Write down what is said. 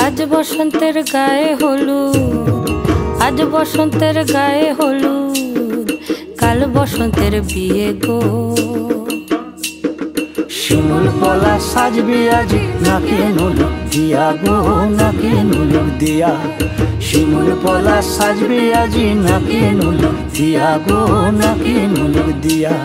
আজ বসন্তের গায়ে হলুদ, আজ বসন্তের গায়ে হলুদ, কাল বসন্তের বিয়ে গো। শিমুল পলা সাজবে আজি নাকে নুলুক দিয়া গো, নাকে নুলুক দিয়া। শিমুল পলা সাজবে আজি নাকে নুলুক দিয়া গো, নাকে নুলুক দিয়া।